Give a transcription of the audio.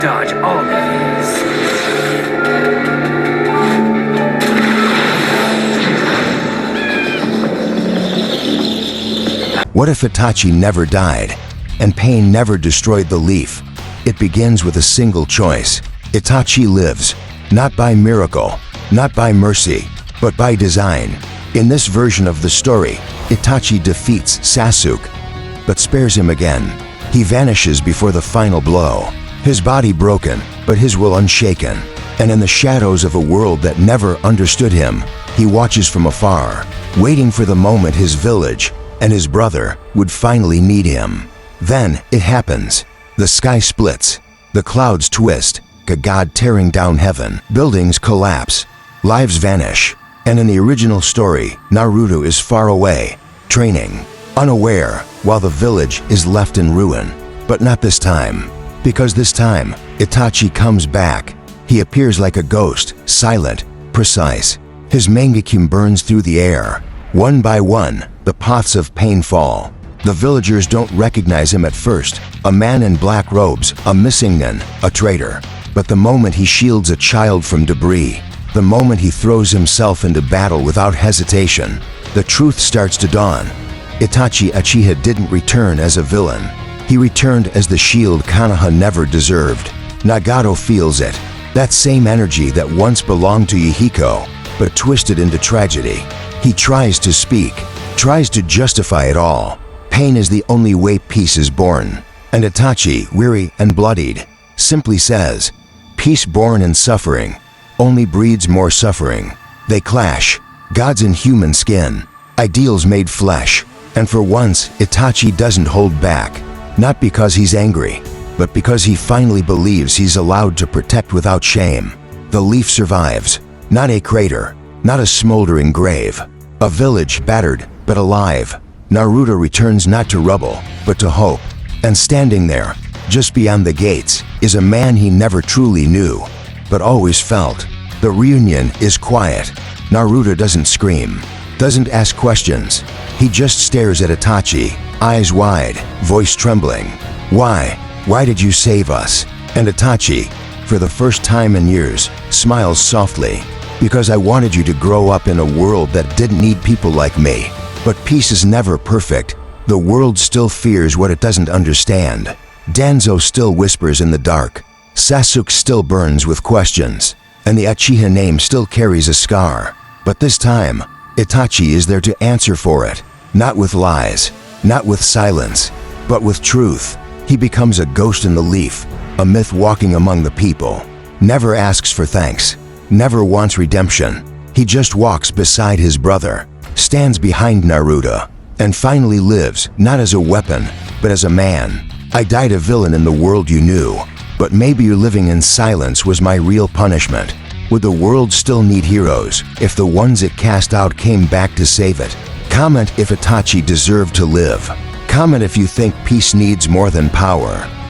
Dodge all these. What if Itachi never died, and pain never destroyed the leaf? It begins with a single choice. Itachi lives, not by miracle, not by mercy, but by design. In this version of the story, Itachi defeats Sasuke, but spares him again. He vanishes before the final blow, his body broken, but his will unshaken. And in the shadows of a world that never understood him, he watches from afar, waiting for the moment his village and his brother would finally need him. Then it happens. The sky splits, the clouds twist, a god tearing down heaven, buildings collapse, lives vanish. And in the original story, Naruto is far away, training, unaware, while the village is left in ruin. But not this time, because this time, Itachi comes back. He appears like a ghost, silent, precise. His Mangekyou burns through the air. One by one, the paths of pain fall. The villagers don't recognize him at first, a man in black robes, a missing nin, a traitor. But the moment he shields a child from debris, the moment he throws himself into battle without hesitation, the truth starts to dawn. Itachi Uchiha didn't return as a villain. He returned as the shield Konoha never deserved. Nagato feels it, that same energy that once belonged to Yahiko, but twisted into tragedy. He tries to speak, tries to justify it all. Pain is the only way peace is born. And Itachi, weary and bloodied, simply says, "Peace born in suffering only breeds more suffering." They clash, gods in human skin, ideals made flesh. And for once, Itachi doesn't hold back, not because he's angry, but because he finally believes he's allowed to protect without shame. The leaf survives, not a crater, not a smoldering grave. A village battered, but alive. Naruto returns not to rubble, but to hope. And standing there, just beyond the gates, is a man he never truly knew, but always felt. The reunion is quiet. Naruto doesn't scream, doesn't ask questions. He just stares at Itachi, eyes wide, voice trembling. "Why? Why did you save us?" And Itachi, for the first time in years, smiles softly. "Because I wanted you to grow up in a world that didn't need people like me." But peace is never perfect. The world still fears what it doesn't understand. Danzo still whispers in the dark. Sasuke still burns with questions. And the Uchiha name still carries a scar. But this time, Itachi is there to answer for it. Not with lies, not with silence, but with truth. He becomes a ghost in the leaf, a myth walking among the people. Never asks for thanks, never wants redemption. He just walks beside his brother, stands behind Naruto, and finally lives, not as a weapon, but as a man. "I died a villain in the world you knew, but maybe your living in silence was my real punishment." Would the world still need heroes if the ones it cast out came back to save it? Comment if Itachi deserved to live. Comment if you think peace needs more than power.